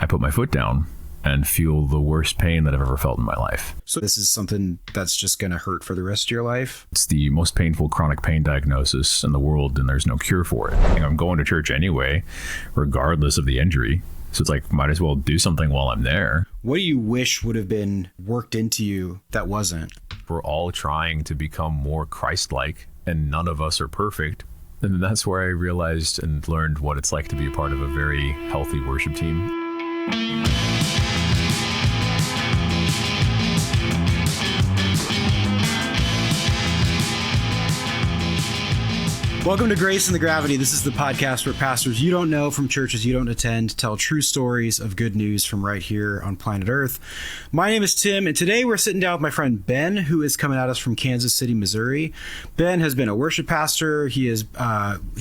I put my foot down and feel the worst pain that I've ever felt in my life. So this is something that's just going to hurt for the rest of your life? It's the most painful chronic pain diagnosis in the world, and there's no cure for it. I'm going to church anyway, regardless of the injury. So it's like, might as well do something while I'm there. What do you wish would have been worked into you that wasn't? We're all trying to become more Christ-like, and none of us are perfect. And that's where I realized and learned what it's like to be a part of a very healthy worship team. Welcome to Grace and the Gravity. This is the podcast where pastors you don't know from churches you don't attend tell true stories of good news from right here on planet Earth. My name is Tim, and today we're sitting down with my friend Ben, who is coming at us from Kansas City, Missouri. Ben has been a worship pastor. He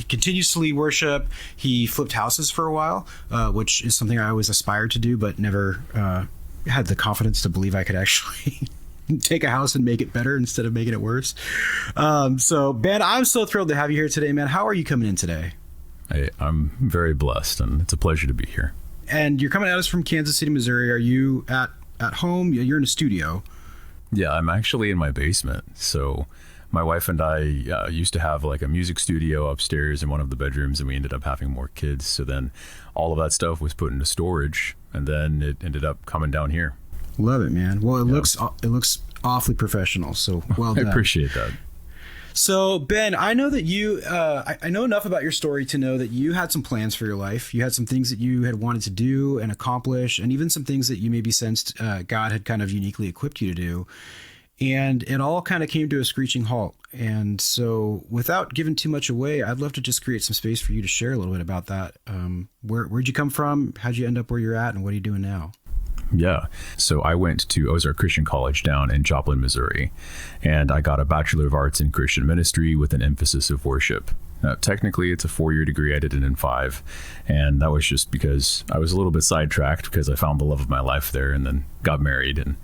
continues to lead worship. He flipped houses for a while, which is something I always aspired to do, but never had the confidence to believe I could actually take a house and make it better instead of making it worse. So Ben, I'm so thrilled to have you here today, man. How are you coming in today? I'm very blessed, and it's a pleasure to be here. And you're coming at us from Kansas City, Missouri. Are you at home? You're in a studio. Yeah, I'm actually in my basement. So my wife and I used to have like a music studio upstairs in one of the bedrooms, and we ended up having more kids. So then all of that stuff was put into storage, and then it ended up coming down here. Love it, man. Well, it looks awfully professional. So well done. I appreciate that. So Ben, I know that you, I know enough about your story to know that you had some plans for your life. You had some things that you had wanted to do and accomplish, and even some things that you maybe sensed God had kind of uniquely equipped you to do. And it all kind of came to a screeching halt. And so without giving too much away, I'd love to just create some space for you to share a little bit about that. Where'd you come from? How'd you end up where you're at? And what are you doing now? Yeah. So I went to Ozark Christian College down in Joplin, Missouri, and I got a Bachelor of Arts in Christian Ministry with an emphasis of worship. Now, technically, it's a 4-year degree. I did it in 5. And that was just because I was a little bit sidetracked because I found the love of my life there and then got married. And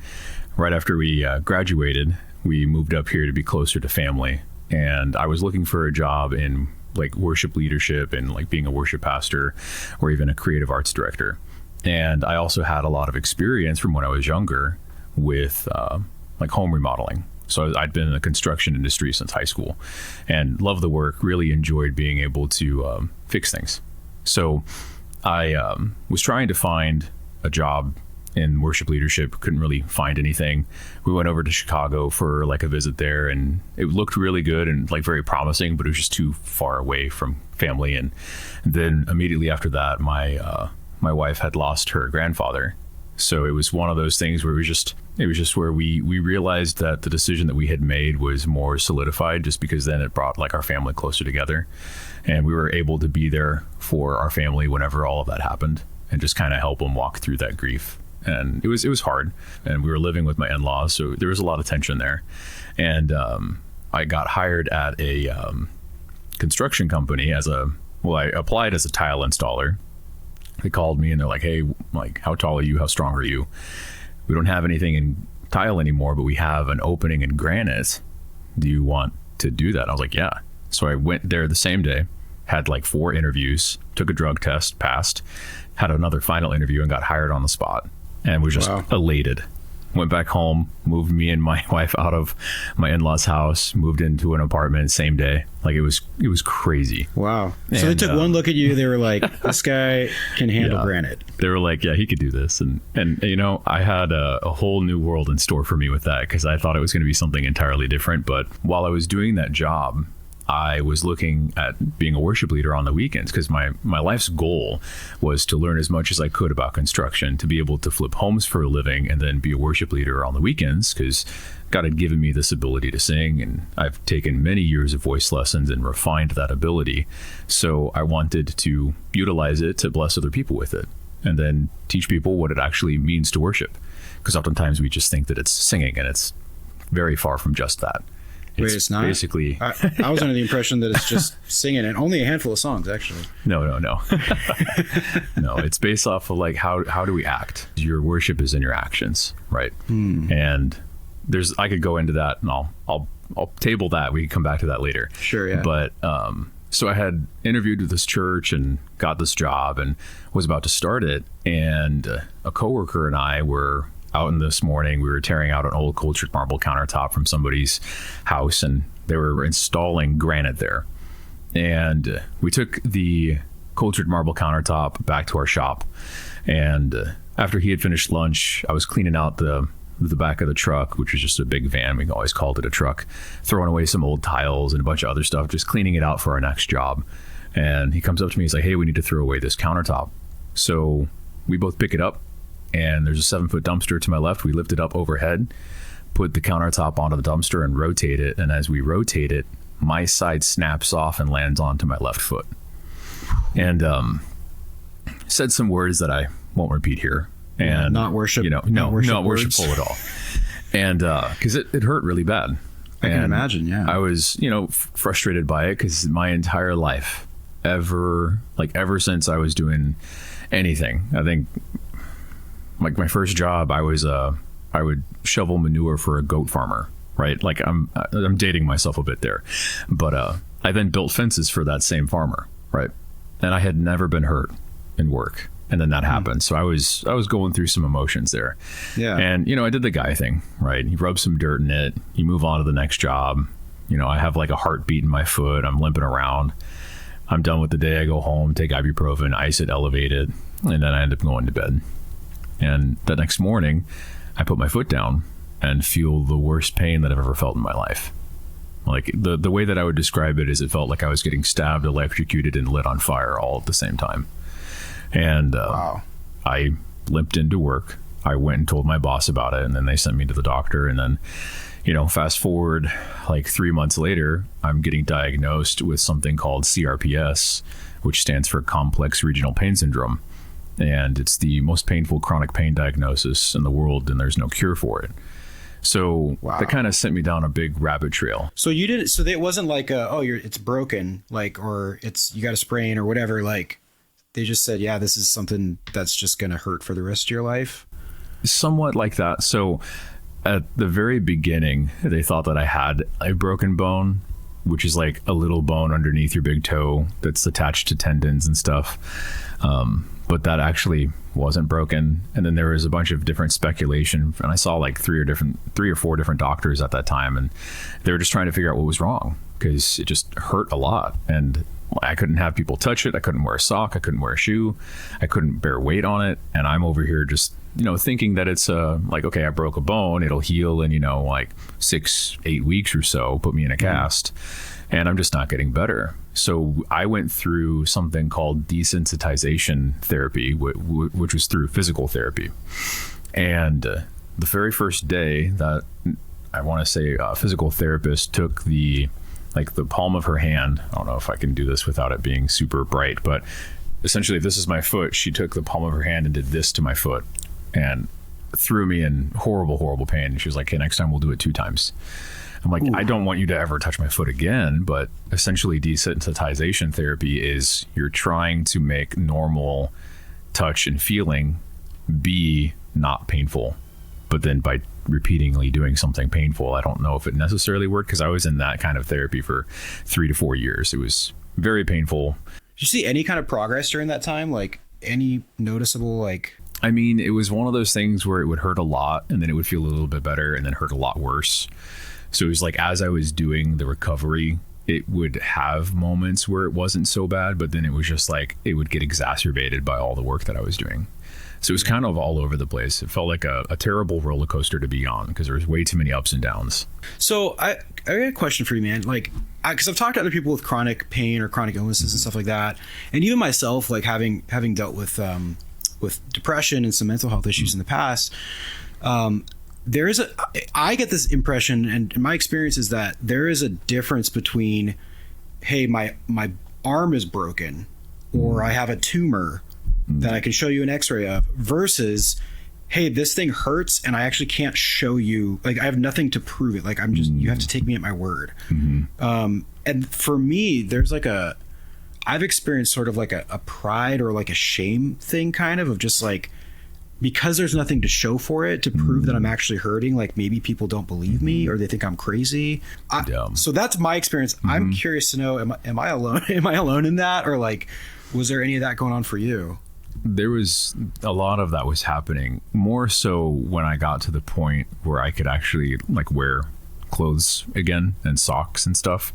right after we graduated, we moved up here to be closer to family. And I was looking for a job in like worship leadership and like being a worship pastor or even a creative arts director. And I also had a lot of experience from when I was younger with like home remodeling. So I'd been in the construction industry since high school and loved the work, really enjoyed being able to fix things. So I was trying to find a job in worship leadership, couldn't really find anything. We went over to Chicago for like a visit there, and it looked really good and like very promising, but it was just too far away from family. And then immediately after that, my wife had lost her grandfather. So it was one of those things where it was just where we realized that the decision that we had made was more solidified, just because then it brought like our family closer together, and we were able to be there for our family whenever all of that happened and just kind of help them walk through that grief. And it was hard, and we were living with my in-laws, so there was a lot of tension there. And I got hired at a construction company I applied as a tile installer. They called me and they're like, hey, like, how tall are you? How strong are you? We don't have anything in tile anymore, but we have an opening in granite. Do you want to do that? I was like, yeah. So I went there the same day, had like 4 interviews, took a drug test, passed, had another final interview and got hired on the spot, and was just elated. Went back home, moved me and my wife out of my in-laws' house, moved into an apartment same day. Like it was crazy. Wow. So they took one look at you. They were like, this guy can handle granite. They were like, yeah, he could do this. And you know, I had a whole new world in store for me with that, because I thought it was going to be something entirely different. But while I was doing that job, I was looking at being a worship leader on the weekends, because my life's goal was to learn as much as I could about construction, to be able to flip homes for a living and then be a worship leader on the weekends, because God had given me this ability to sing, and I've taken many years of voice lessons and refined that ability. So I wanted to utilize it to bless other people with it, and then teach people what it actually means to worship, because oftentimes we just think that it's singing, and it's very far from just that. Wait, it's not? Basically, I was under the impression that it's just singing, and only a handful of songs, actually. No. No, it's based off of like, how do we act? Your worship is in your actions, right? And I could go into that, and I'll table that. We can come back to that later. Sure, yeah. But So I had interviewed with this church and got this job and was about to start it. And a coworker and I were out in this morning. We were tearing out an old cultured marble countertop from somebody's house, and they were installing granite there. And we took the cultured marble countertop back to our shop. And after he had finished lunch, I was cleaning out the back of the truck, which was just a big van. We always called it a truck, throwing away some old tiles and a bunch of other stuff, just cleaning it out for our next job. And he comes up to me, he's like, hey, we need to throw away this countertop. So we both pick it up, and there's a 7-foot dumpster to my left. We lift it up overhead, put the countertop onto the dumpster and rotate it. And as we rotate it, my side snaps off and lands onto my left foot. And said some words that I won't repeat here. And not worship, not worshipful at all. And because it hurt really bad. I can imagine. Yeah, I was frustrated by it because my entire life, ever since I was doing anything, I think like my first job, I would shovel manure for a goat farmer. Right, like I'm dating myself a bit there, but I then built fences for that same farmer. Right, and I had never been hurt in work. And then that happened. So I was going through some emotions there. Yeah. And, I did the guy thing, right? You rub some dirt in it. You move on to the next job. I have like a heartbeat in my foot. I'm limping around. I'm done with the day. I go home, take ibuprofen, ice it, elevate it. And then I end up going to bed. And the next morning, I put my foot down and feel the worst pain that I've ever felt in my life. Like the way that I would describe it is it felt like I was getting stabbed, electrocuted, and lit on fire all at the same time. And wow. I limped into work. I went and told my boss about it, and then they sent me to the doctor. And then, fast forward like 3 months later, I'm getting diagnosed with something called CRPS, which stands for complex regional pain syndrome. And it's the most painful chronic pain diagnosis in the world, and there's no cure for it. So that kind of sent me down a big rabbit trail. So you didn't, so it wasn't like, it's broken, like, or you got a sprain or whatever, like, they just said, yeah, this is something that's just going to hurt for the rest of your life? Somewhat like that. So at the very beginning, they thought that I had a broken bone, which is like a little bone underneath your big toe that's attached to tendons and stuff. But that actually wasn't broken. And then there was a bunch of different speculation. And I saw like 3 or 4 different doctors at that time. And they were just trying to figure out what was wrong because it just hurt a lot. And I couldn't have people touch it. I couldn't wear a sock. I couldn't wear a shoe. I couldn't bear weight on it. And I'm over here just, thinking that it's like, okay, I broke a bone. It'll heal in, like 6-8 weeks or so, put me in a cast. And I'm just not getting better. So I went through something called desensitization therapy, which was through physical therapy. And the very first day that I want to say a physical therapist took the palm of her hand. I don't know if I can do this without it being super bright, but essentially if this is my foot, she took the palm of her hand and did this to my foot and threw me in horrible, horrible pain. And she was like, hey, next time we'll do it 2 times. I'm like, ooh. I don't want you to ever touch my foot again. But essentially desensitization therapy is you're trying to make normal touch and feeling be not painful. But then by repeatedly doing something painful, I don't know if it necessarily worked because I was in that kind of therapy for 3 to 4 years. It was very painful. Did you see any kind of progress during that time? Like any noticeable, I mean, it was one of those things where it would hurt a lot and then it would feel a little bit better and then hurt a lot worse. So it was like, as I was doing the recovery, it would have moments where it wasn't so bad, but then it was just like, it would get exacerbated by all the work that I was doing. So it was kind of all over the place. It felt like a terrible roller coaster to be on because there was way too many ups and downs. So I got a question for you, man. Because I've talked to other people with chronic pain or chronic illnesses and stuff like that. And even myself, like having dealt with depression and some mental health issues in the past, I get this impression, and my experience is that there is a difference between, hey, my arm is broken or I have a tumor that I can show you an x-ray of versus, hey, this thing hurts and I actually can't show you, like I have nothing to prove it. Like you have to take me at my word. And for me, there's I've experienced sort of like a pride or like a shame thing kind of just like, because there's nothing to show for it to prove that I'm actually hurting, like maybe people don't believe me or they think I'm crazy. So that's my experience. I'm curious to know, am I alone? Am I alone in that? Or like, was there any of that going on for you? There was a lot of that was happening, more so when I got to the point where I could actually like wear clothes again and socks and stuff.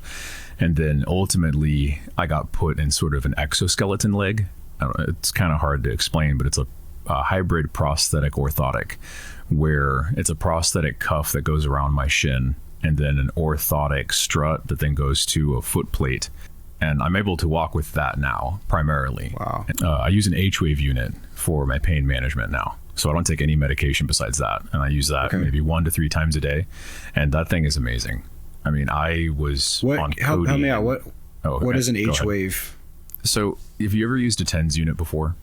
And then ultimately I got put in sort of an exoskeleton leg. I don't know, it's kind of hard to explain, but it's a hybrid prosthetic orthotic, where it's a prosthetic cuff that goes around my shin and then an orthotic strut that then goes to a foot plate. And I'm able to walk with that now, primarily. Wow. I use an H-wave unit for my pain management now. So I don't take any medication besides that. And I use that maybe 1 to 3 times a day. And that thing is amazing. I mean, I was on codeine. Help me out. What is an H-wave? So have you ever used a TENS unit before?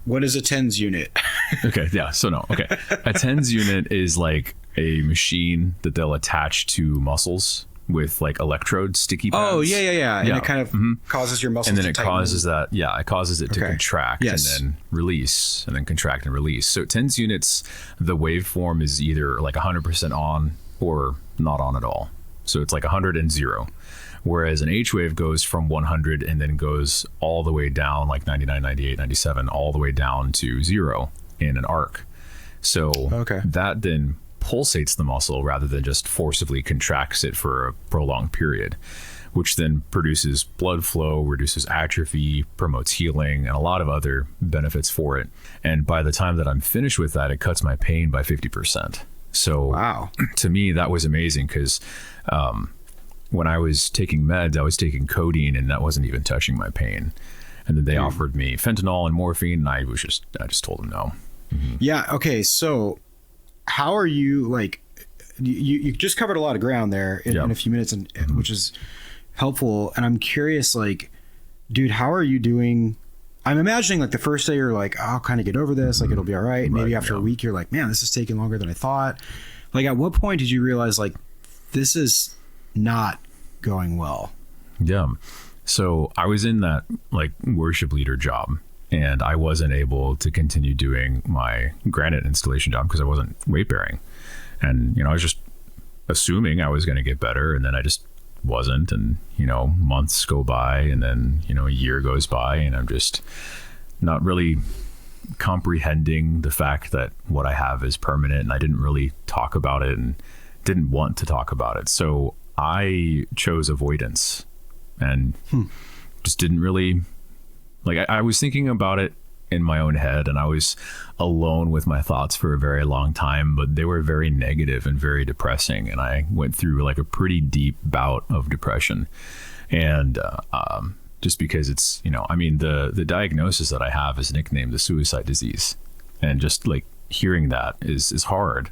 What is a TENS unit? Okay, yeah. So no, okay. A TENS unit is like a machine that they'll attach to muscles with like electrode sticky pads. Oh, yeah. And it kind of causes your muscles to tighten. And then it causes that, it causes it to contract and then release and then contract and release. So TENS units, the waveform is either like 100% on or not on at all. So it's like 100 and 0. Whereas an H-wave goes from 100 and then goes all the way down, like 99, 98, 97, all the way down to 0 in an arc. So that then pulsates the muscle rather than just forcibly contracts it for a prolonged period, which then produces blood flow, reduces atrophy, promotes healing, and a lot of other benefits for it. And by the time that I'm finished with that, it cuts my pain by 50%. So to me, that was amazing because when I was taking meds, I was taking codeine and that wasn't even touching my pain. And then they offered me fentanyl and morphine and I just told them no. Yeah. Okay. So how are you, like, you just covered a lot of ground there in a few minutes, and which is helpful. And I'm curious, like, dude, how are you doing? I'm imagining like the first day you're like, I'll kind of get over this. Like it'll be all right. Maybe after a week, you're like, man, this is taking longer than I thought. Like at what point did you realize like this is not going well? Yeah. So I was in that like worship leader job and I wasn't able to continue doing my granite installation job because I wasn't weight bearing. And, I was just assuming I was going to get better and then I just wasn't. And, months go by and then, a year goes by and I'm just not really comprehending the fact that what I have is permanent and I didn't really talk about it and didn't want to talk about it. So I chose avoidance and just didn't really I was thinking about it in my own head and I was alone with my thoughts for a very long time, but they were very negative and very depressing. And I went through like a pretty deep bout of depression. And just because it's, the diagnosis that I have is nicknamed the suicide disease. And just like hearing that is hard.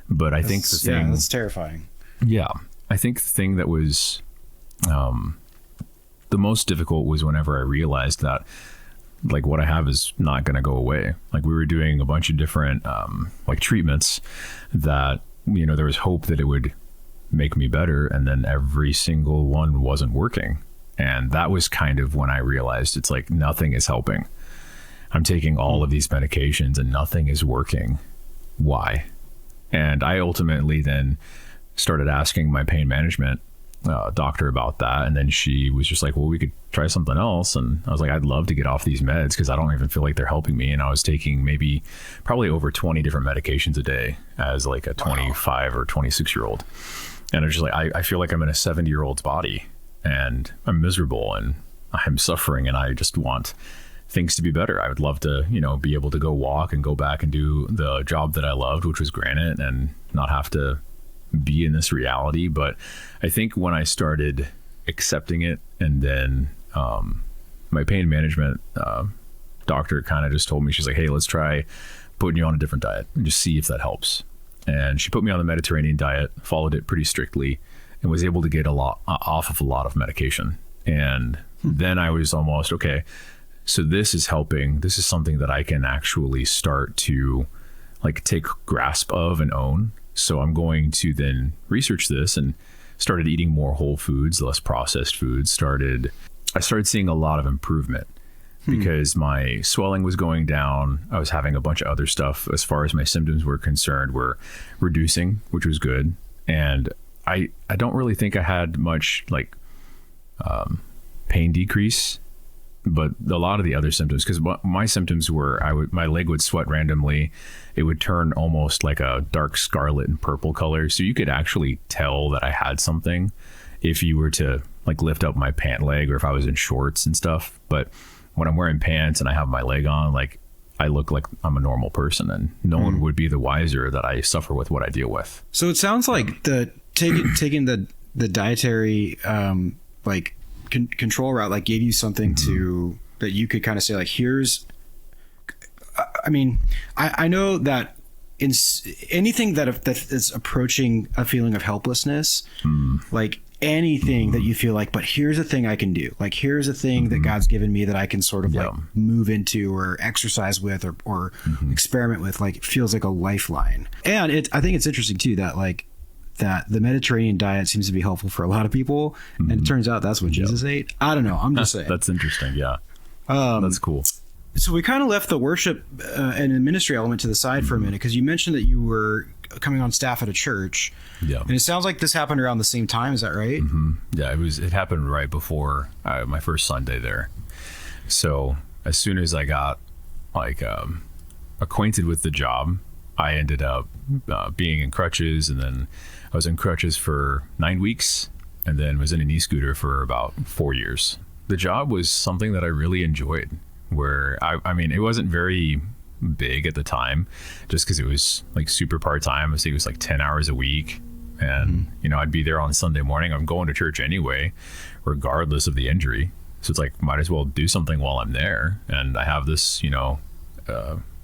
But I think the thing... Yeah, that's terrifying. Yeah. I think the thing that was the most difficult was whenever I realized that like what I have is not going to go away. Like we were doing a bunch of different like treatments that, there was hope that it would make me better. And then every single one wasn't working. And that was kind of when I realized it's like nothing is helping. I'm taking all of these medications and nothing is working. Why? And I ultimately then started asking my pain management doctor about that. And then she was just like, well, we could try something else. And I was like, I'd love to get off these meds because I don't even feel like they're helping me. And I was taking probably over 20 different medications a day as like a 25 or 26 year old. And I was just like, I feel like I'm in a 70-year-old's body and I'm miserable and I'm suffering and I just want things to be better. I would love to, be able to go walk and go back and do the job that I loved, which was granite, and not have to be in this reality. But I think when I started accepting it and then my pain management doctor kind of just told me, she's like, hey, let's try putting you on a different diet and just see if that helps. And she put me on the Mediterranean diet, followed it pretty strictly, and was able to get off of a lot of medication. And then I was almost, okay, so this is helping. This is something that I can actually start to like take grasp of and own. So I'm going to then research this and started eating more whole foods, less processed foods. I started seeing a lot of improvement. because my swelling was going down. I was having a bunch of other stuff as far as my symptoms were concerned were reducing, which was good. And I don't really think I had much like pain decrease, but a lot of the other symptoms, because my symptoms were my leg would sweat randomly. It would turn almost like a dark scarlet and purple color. So you could actually tell that I had something if you were to like lift up my pant leg or if I was in shorts and stuff. But when I'm wearing pants and I have my leg on, like I look like I'm a normal person, and no one would be the wiser that I suffer with what I deal with. So it sounds like taking the dietary control route like gave you something to that you could kind of say like, here's, I mean, I know that in anything that is approaching a feeling of helplessness, like anything that you feel like, but here's a thing I can do. Like, here's a thing that God's given me that I can sort of like move into or exercise with or experiment with, like, it feels like a lifeline. And I think it's interesting too, that like, that the Mediterranean diet seems to be helpful for a lot of people. And it turns out that's what Jesus ate. I don't know. I'm just saying. That's interesting. Yeah. That's cool. So we kind of left the worship and the ministry element to the side for a minute, because you mentioned that you were coming on staff at a church. Yeah. And it sounds like this happened around the same time. Is that right? Yeah, it happened right before my first Sunday there. So as soon as I got like acquainted with the job, I ended up being in crutches, and then I was in crutches for 9 weeks, and then was in an e-scooter for about 4 years. The job was something that I really enjoyed, where I mean, it wasn't very big at the time, just because it was like super part-time. I think it was like 10 hours a week, and you know, I'd be there on Sunday morning. I'm going to church anyway, regardless of the injury. So it's like, might as well do something while I'm there. And I have this, you know,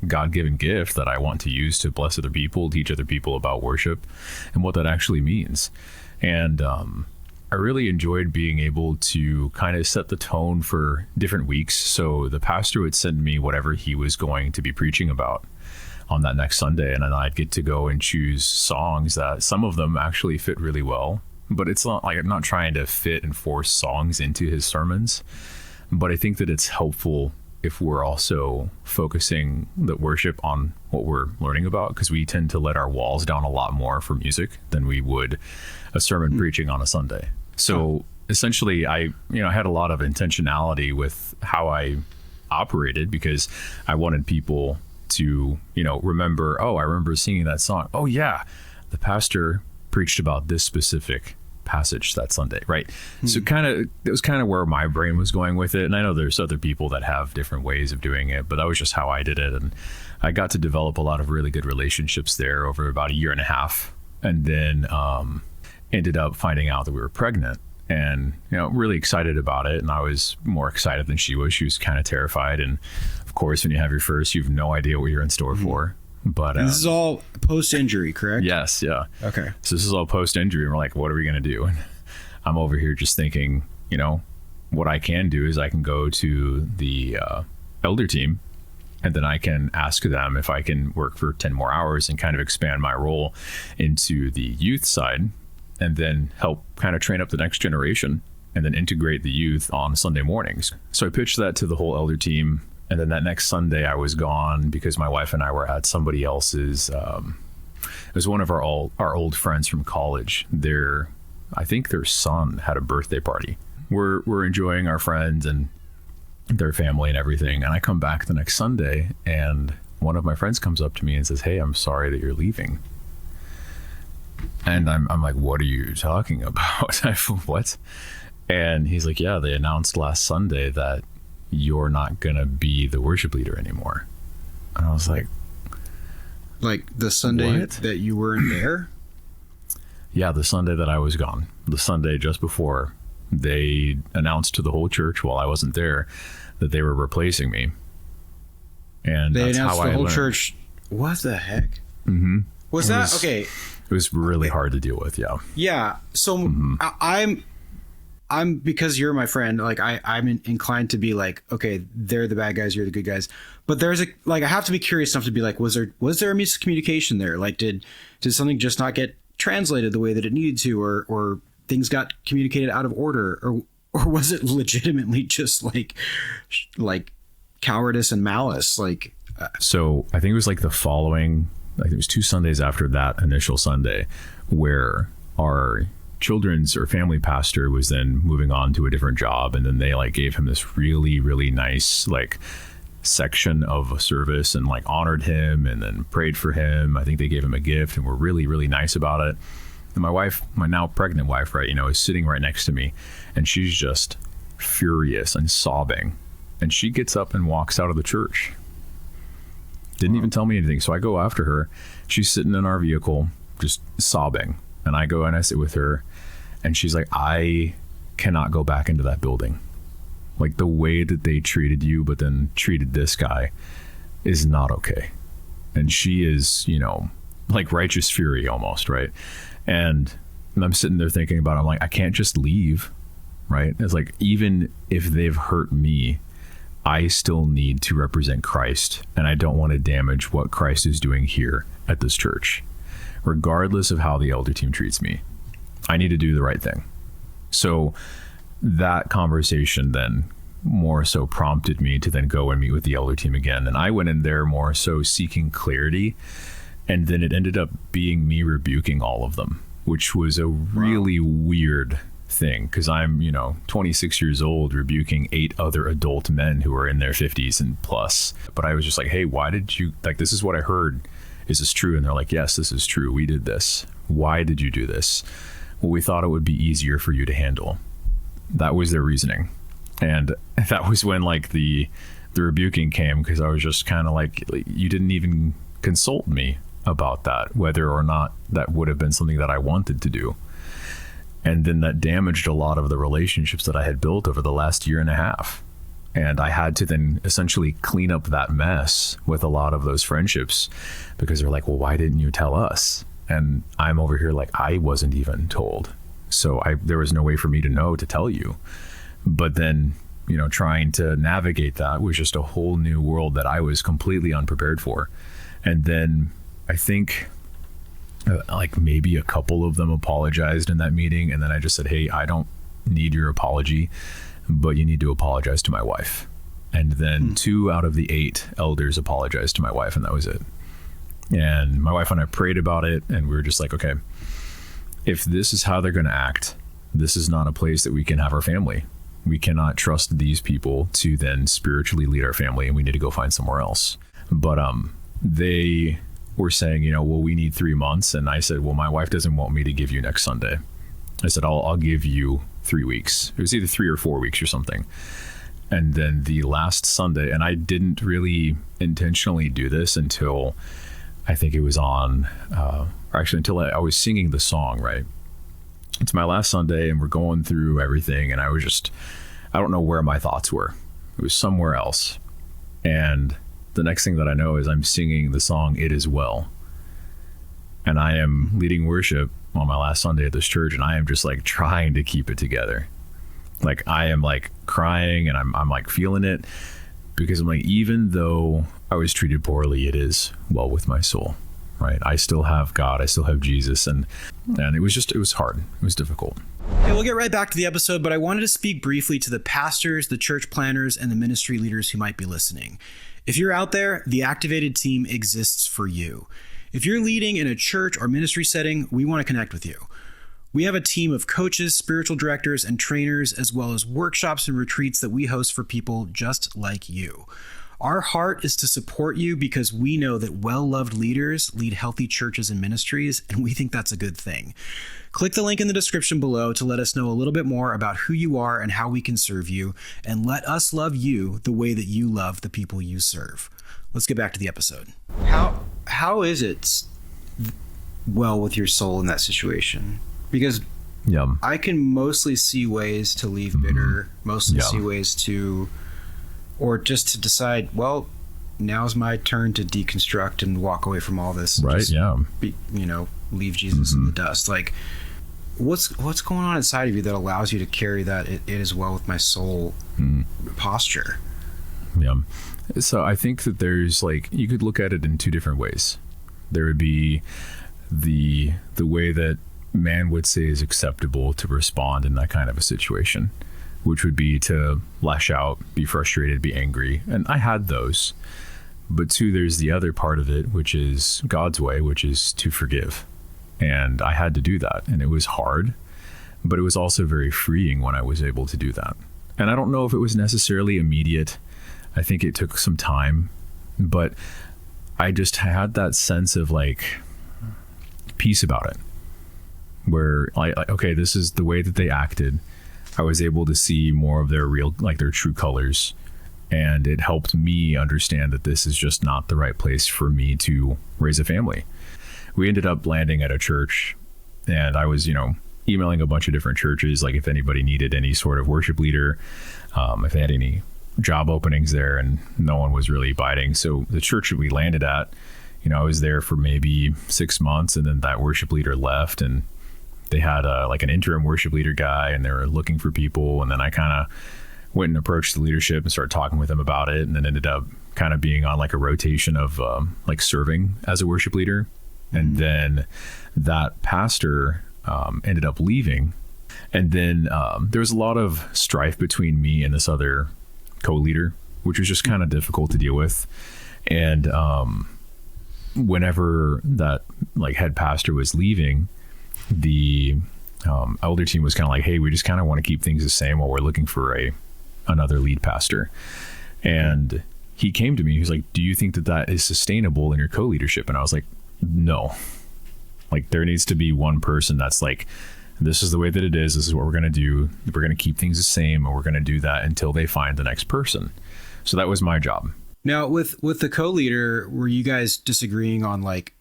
God-given gift that I want to use to bless other people, teach other people about worship and what that actually means. And I really enjoyed being able to kind of set the tone for different weeks. So the pastor would send me whatever he was going to be preaching about on that next Sunday, and then I'd get to go and choose songs that some of them actually fit really well. But it's not like I'm not trying to fit and force songs into his sermons, but I think that it's helpful if we're also focusing the worship on what we're learning about, because we tend to let our walls down a lot more for music than we would a sermon preaching on a Sunday. So essentially, I had a lot of intentionality with how I operated, because I wanted people to, remember, I remember singing that song. Oh yeah, the pastor preached about this specific passage that Sunday, right? So it was kind of where my brain was going with it. And I know there's other people that have different ways of doing it, but that was just how I did it. And I got to develop a lot of really good relationships there over about a year and a half, and then ended up finding out that we were pregnant, and really excited about it. And I was more excited than she was. She was kind of terrified, and of course, when you have your first, you have no idea what you're in store for. But this is all post-injury, correct? Yes, yeah. Okay. So this is all post-injury, and we're like, what are we going to do? And I'm over here just thinking, what I can do is I can go to the elder team, and then I can ask them if I can work for 10 more hours and kind of expand my role into the youth side, and then help kind of train up the next generation, and then integrate the youth on Sunday mornings. So I pitched that to the whole elder team. And then that next Sunday I was gone because my wife and I were at somebody else's, it was one of our old friends from college. I think their son had a birthday party. We're enjoying our friends and their family and everything. And I come back the next Sunday, and one of my friends comes up to me and says, "Hey, I'm sorry that you're leaving." And I'm like, "What are you talking about?" What? And he's like, "Yeah, they announced last Sunday that you're not going to be the worship leader anymore." And I was like the Sunday what? That you weren't there? Yeah, the Sunday that I was gone. The Sunday just before, they announced to the whole church while I wasn't there that they were replacing me. And they that's announced how the I whole learned. Church. What the heck? Was It that was- okay? It was really hard to deal with, yeah. Yeah. So I'm because you're my friend, like I'm inclined to be like, okay, they're the bad guys, you're the good guys. But there's I have to be curious enough to be like, was there a miscommunication there? Like, did something just not get translated the way that it needed to, or things got communicated out of order, or was it legitimately just like cowardice and malice. Like, so I think it was like the following, like it was 2 Sundays after that initial Sunday, where our children's or family pastor was then moving on to a different job, and then they like gave him this really, really nice like section of a service and like honored him and then prayed for him. I think they gave him a gift and were really, really nice about it. And my wife, my now pregnant wife, right, is sitting right next to me, and she's just furious and sobbing. And she gets up and walks out of the church. Didn't even tell me anything. So I go after her. She's sitting in our vehicle, just sobbing. And I go and I sit with her, and she's like, I cannot go back into that building. Like, the way that they treated you, but then treated this guy is not okay. And she is, like righteous fury almost, right? And I'm sitting there thinking about it. I'm like, I can't just leave, right? It's like, even if they've hurt me, I still need to represent Christ, and I don't want to damage what Christ is doing here at this church. Regardless of how the elder team treats me, I need to do the right thing. So that conversation then more so prompted me to then go and meet with the elder team again. And I went in there more so seeking clarity. And then it ended up being me rebuking all of them, which was a really weird thing, because I'm, 26 years old rebuking 8 other adult men who are in their 50s and plus. But I was just like, hey, why did you, like, this is what I heard. Is this true? And they're like, yes, this is true. We did this. Why did you do this? Well, we thought it would be easier for you to handle. That was their reasoning. And that was when like the rebuking came, because I was just kind of like, you didn't even consult me about that, whether or not that would have been something that I wanted to do. And then that damaged a lot of the relationships that I had built over the last year and a half. And I had to then essentially clean up that mess with a lot of those friendships, because they're like, well, why didn't you tell us? And I'm over here like, I wasn't even told. So there was no way for me to know to tell you. But then, trying to navigate that was just a whole new world that I was completely unprepared for. And then I think like maybe a couple of them apologized in that meeting. And then I just said, hey, I don't need your apology, but you need to apologize to my wife. And then 2 out of the 8 elders apologized to my wife, and that was it. And my wife and I prayed about it, and we were just like, okay, if this is how they're going to act, this is not a place that we can have our family. We cannot trust these people to then spiritually lead our family, and we need to go find somewhere else. But they were saying, well, we need 3 months. And I said, well, my wife doesn't want me to give you next Sunday. I said, I'll give you 3 weeks. It was either 3 or 4 weeks or something. And then the last Sunday, and I didn't really intentionally do this until I think it was on, until I was singing the song, right? It's my last Sunday, and we're going through everything, and I don't know where my thoughts were. It was somewhere else. And the next thing that I know is I'm singing the song, It Is Well. And I am leading worship on my last Sunday at this church, and I am just like trying to keep it together. Like, I am like crying, and I'm like feeling it, because I'm like, even though I was treated poorly, it is well with my soul, right? I still have God, I still have Jesus, and it was hard. It was difficult. Hey, we'll get right back to the episode, but I wanted to speak briefly to the pastors, the church planners, and the ministry leaders who might be listening. If you're out there, the Activated team exists for you. If you're leading in a church or ministry setting, we want to connect with you. We have a team of coaches, spiritual directors, and trainers, as well as workshops and retreats that we host for people just like you. Our heart is to support you because we know that well-loved leaders lead healthy churches and ministries, and we think that's a good thing. Click the link in the description below to let us know a little bit more about who you are and how we can serve you, and let us love you the way that you love the people you serve. Let's get back to the episode. How is it well with your soul in that situation? Because I can mostly see ways to leave bitter, mostly see ways to, or just to decide, well, now's my turn to deconstruct and walk away from all this. Right. Leave Jesus in the dust. Like, what's going on inside of you that allows you to carry that it is well with my soul posture? Yeah. So I think that there's like, you could look at it in 2 different ways. There would be the way that man would say is acceptable to respond in that kind of a situation. which would be to lash out, be frustrated, be angry. And I had those. But two, there's the other part of it, which is God's way, which is to forgive. And I had to do that. And it was hard, but it was also very freeing when I was able to do that. And I don't know if it was necessarily immediate. I think it took some time, but I just had that sense of like peace about it, where okay, this is the way that they acted. I was able to see more of their real, like their true colors. And it helped me understand that this is just not the right place for me to raise a family. We ended up landing at a church, and I was, emailing a bunch of different churches, like if anybody needed any sort of worship leader, if they had any job openings there, and no one was really biting. So the church that we landed at, I was there for maybe 6 months, and then that worship leader left, and they had like an interim worship leader guy, and they were looking for people. And then I kind of went and approached the leadership and started talking with them about it, and then ended up kind of being on like a rotation of like serving as a worship leader. And then that pastor ended up leaving. And then there was a lot of strife between me and this other co-leader, which was just kind of difficult to deal with. And whenever that like head pastor was leaving, the elder team was kind of like, hey, we just kind of want to keep things the same while we're looking for another lead pastor. And he came to me, he was like, do you think that is sustainable in your co-leadership? And I was like, no. Like, there needs to be one person that's like, this is the way that it is. This is what we're going to do. We're going to keep things the same, and we're going to do that until they find the next person. So that was my job. Now, with the co-leader, were you guys disagreeing on like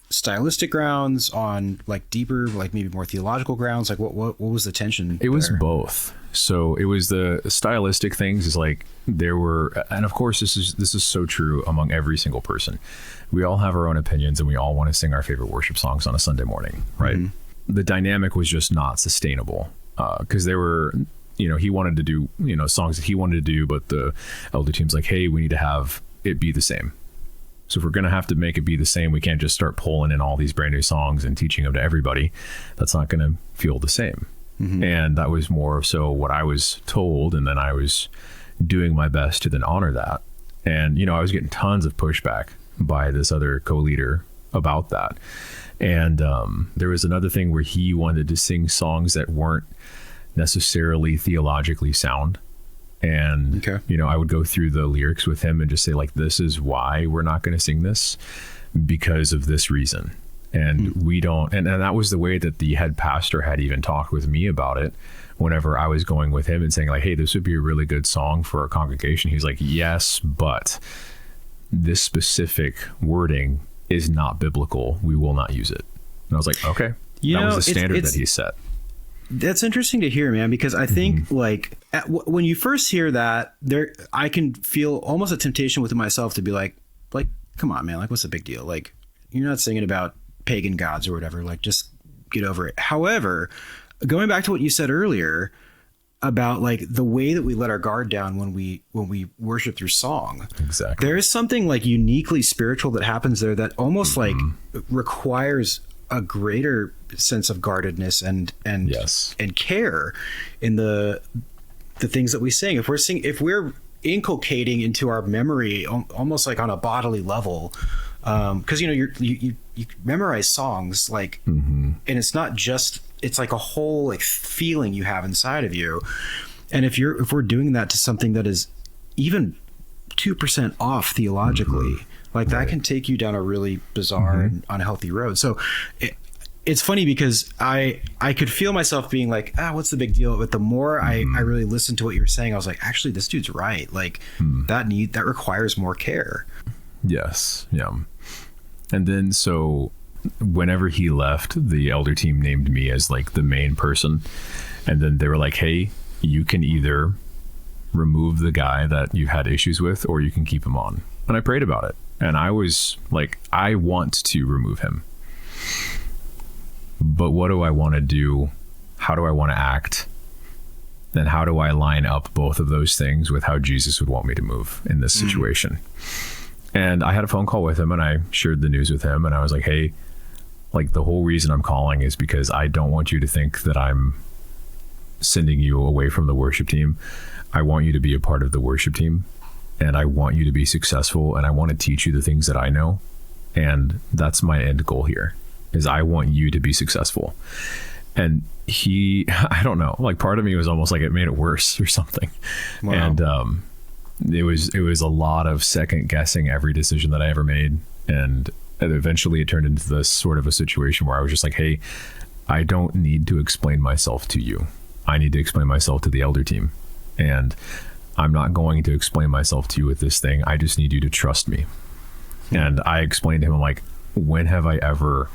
stylistic grounds, on like deeper, like maybe more theological grounds? Like what was the tension? It was both. So it was the stylistic things, is like there were, and of course this is so true among every single person. We all have our own opinions, and we all want to sing our favorite worship songs on a Sunday morning, right? Mm-hmm. The dynamic was just not sustainable, because there were, he wanted to do, songs that he wanted to do, but the elder team's like, hey, we need to have it be the same. So if we're going to have to make it be the same, we can't just start pulling in all these brand new songs and teaching them to everybody. That's not going to feel the same. Mm-hmm. And that was more so what I was told. And then I was doing my best to then honor that. And, I was getting tons of pushback by this other co-leader about that. And there was another thing where he wanted to sing songs that weren't necessarily theologically sound. And, okay. I would go through the lyrics with him and just say, like, this is why we're not going to sing this, because of this reason. And we don't, and that was the way that the head pastor had even talked with me about it whenever I was going with him and saying, like, hey, this would be a really good song for our congregation. He's like, yes, but this specific wording is not biblical. We will not use it. And I was like, okay. That was the standard that he set. That's interesting to hear, man, because I think like when you first hear that, I can feel almost a temptation within myself to be like, come on, man, like, what's the big deal? Like, you're not singing about pagan gods or whatever, like, just get over it. However, going back to what you said earlier about like the way that we let our guard down when we worship through song. Exactly. There is something like uniquely spiritual that happens there that almost like requires a greater sense of guardedness and yes. and care in the things that we sing. If we're inculcating into our memory almost like on a bodily level, because you memorize songs like, and it's not just, it's like a whole like feeling you have inside of you. And if we're doing that to something that is even 2% off theologically, like that can take you down a really bizarre and unhealthy road. So it's funny because I could feel myself being like, what's the big deal? But the more I really listened to what you were saying, I was like, actually, this dude's right. Like that requires more care. Yes. Yeah. And then so whenever he left, the elder team named me as like the main person. And then they were like, hey, you can either remove the guy that you've had issues with, or you can keep him on. And I prayed about it. And I was like, I want to remove him. But what do I want to do? How do I want to act? And how do I line up both of those things with how Jesus would want me to move in this situation? And I had a phone call with him, and I shared the news with him. And I was like, hey, like, the whole reason I'm calling is because I don't want you to think that I'm sending you away from the worship team. I want you to be a part of the worship team, and I want you to be successful, and I want to teach you the things that I know. And that's my end goal here, is I want you to be successful. And he, I don't know, like part of me was almost like it made it worse or something. Wow. And it was a lot of second guessing every decision that I ever made. And eventually it turned into this sort of a situation where I was just like, hey, I don't need to explain myself to you. I need to explain myself to the elder team. And I'm not going to explain myself to you with this thing. I just need you to trust me. And I explained to him, I'm like, when have I ever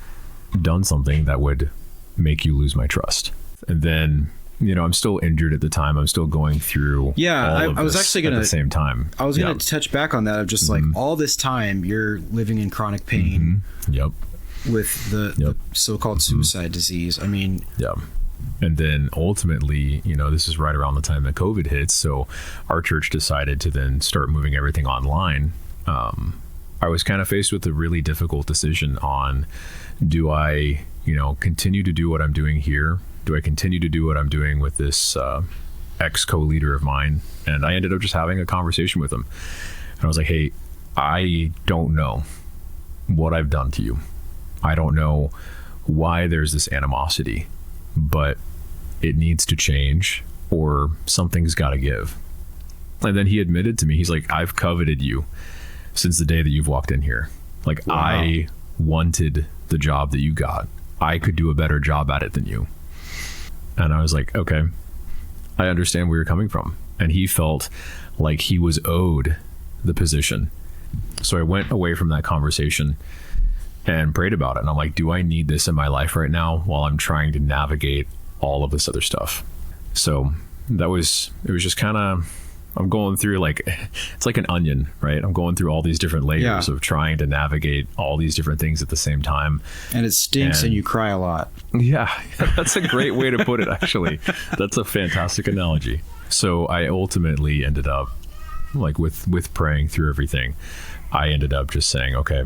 done something that would make you lose my trust? And then, I'm still injured at the time. I'm still going through I was actually going to, at the same time. I was going to touch back on that of just like all this time you're living in chronic pain with the so-called suicide disease. I mean, and then ultimately, this is right around the time that COVID hits. So our church decided to then start moving everything online. I was kind of faced with a really difficult decision on, do I, continue to do what I'm doing here? Do I continue to do what I'm doing with this ex-co-leader of mine? And I ended up just having a conversation with him. And I was like, hey, I don't know what I've done to you. I don't know why there's this animosity, but it needs to change or something's got to give. And then he admitted to me, he's like, I've coveted you since the day that you've walked in here. Like, wow. I wanted the job that you got. I could do a better job at it than you. And I was like, okay, I understand where you're coming from. And he felt like he was owed the position. So I went away from that conversation and prayed about it. And I'm like, do I need this in my life right now while I'm trying to navigate all of this other stuff? So it was just kind of, I'm going through it's like an onion, right? I'm going through all these different layers of trying to navigate all these different things at the same time. And it stinks and you cry a lot. Yeah, that's a great way to put it, actually. That's a fantastic analogy. So I ultimately ended up, with praying through everything, I ended up just saying, okay,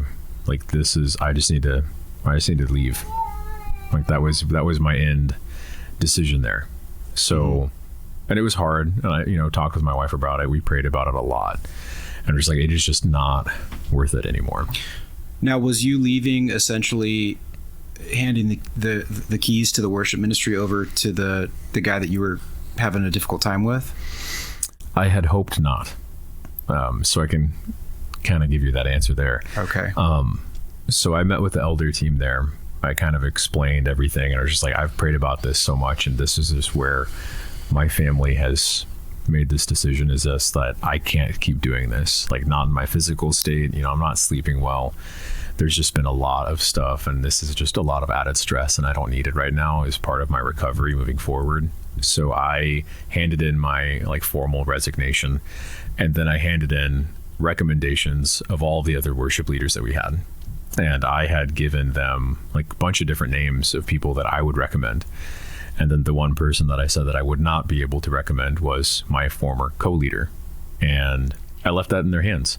I just need to leave. That was my end decision there. So, and it was hard. And I, talked with my wife about it. We prayed about it a lot. And we're just like, it is just not worth it anymore. Now, was you leaving essentially handing the keys to the worship ministry over to the guy that you were having a difficult time with? I had hoped not. So I can kind of give you that answer there. Okay. So I met with the elder team there. I kind of explained everything, and I was just like, I've prayed about this so much, and this is just where my family has made this decision, is this, that I can't keep doing this, not in my physical state. I'm not sleeping well. There's just been a lot of stuff, and this is just a lot of added stress, and I don't need it right now as part of my recovery moving forward. So I handed in my formal resignation, and then I handed in recommendations of all the other worship leaders that we had. And I had given them a bunch of different names of people that I would recommend. And then the one person that I said that I would not be able to recommend was my former co-leader. And I left that in their hands.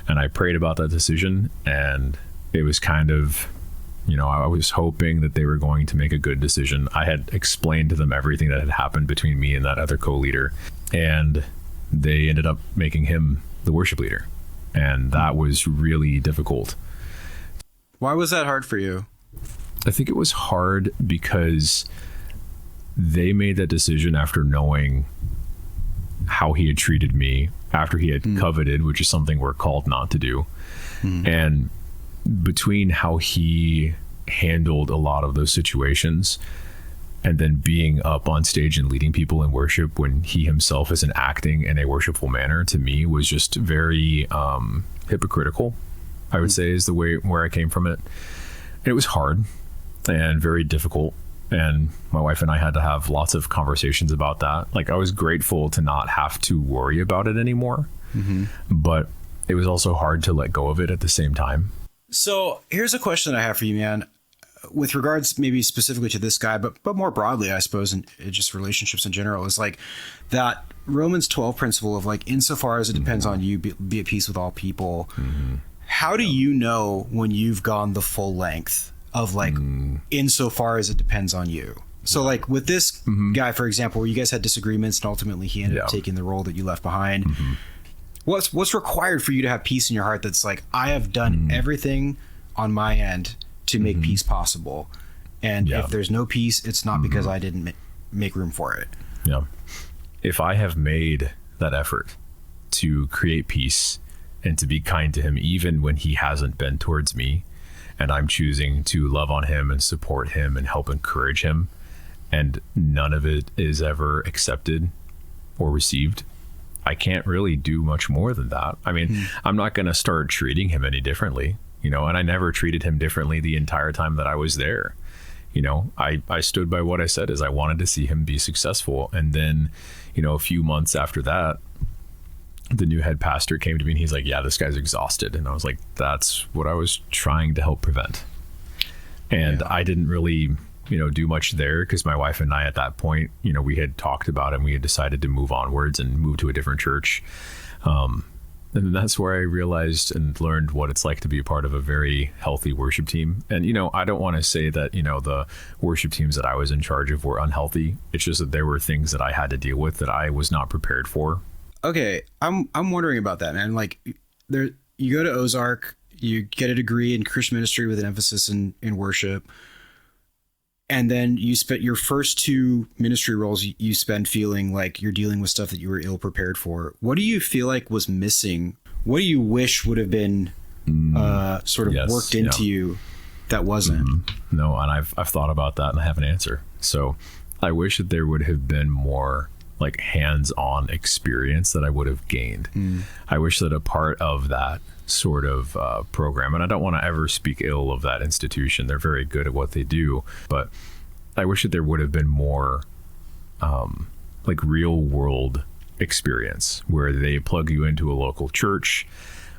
And I prayed about that decision. And it was kind of, I was hoping that they were going to make a good decision. I had explained to them everything that had happened between me and that other co-leader. And they ended up making him the worship leader. And that was really difficult. Why was that hard for you? I think it was hard because they made that decision after knowing how he had treated me, after he had coveted, which is something we're called not to do. And between how he handled a lot of those situations and then being up on stage and leading people in worship when he himself isn't acting in a worshipful manner, to me was just very hypocritical, I would say, is the way where I came from it. And it was hard and very difficult. And my wife and I had to have lots of conversations about that. I was grateful to not have to worry about it anymore, but it was also hard to let go of it at the same time. So here's a question I have for you, man, with regards maybe specifically to this guy, but more broadly, I suppose, and just relationships in general, is that Romans 12 principle of insofar as it depends on you, be at peace with all people. How do you know when you've gone the full length of insofar as it depends on you? So like with this guy, for example, where you guys had disagreements and ultimately he ended up taking the role that you left behind. What's required for you to have peace in your heart? That's like, I have done everything on my end to make peace possible. And if there's no peace, it's not because I didn't make room for it. Yeah. If I have made that effort to create peace and to be kind to him, even when he hasn't been towards me, and I'm choosing to love on him and support him and help encourage him, and none of it is ever accepted or received, I can't really do much more than that. I mean, I'm not going to start treating him any differently, and I never treated him differently the entire time that I was there. I stood by what I said, is I wanted to see him be successful. And then, a few months after that, the new head pastor came to me and he's like, yeah, this guy's exhausted. And I was like, that's what I was trying to help prevent. And I didn't really, do much there, because my wife and I at that point, we had talked about it and we had decided to move onwards and move to a different church. And that's where I realized and learned what it's like to be a part of a very healthy worship team. And, I don't want to say that, the worship teams that I was in charge of were unhealthy. It's just that there were things that I had to deal with that I was not prepared for. Okay. I'm wondering about that, man. Like, you go to Ozark, you get a degree in Christian ministry with an emphasis in worship. And then you spent your first 2 ministry roles, you spend feeling like you're dealing with stuff that you were ill prepared for. What do you feel like was missing? What do you wish would have been sort of worked into you that wasn't? No, and I've thought about that and I have an answer. So I wish that there would have been more like hands-on experience that I would have gained. I wish that a part of that sort of program, and I don't want to ever speak ill of that institution, they're very good at what they do, but I wish that there would have been more like real world experience where they plug you into a local church,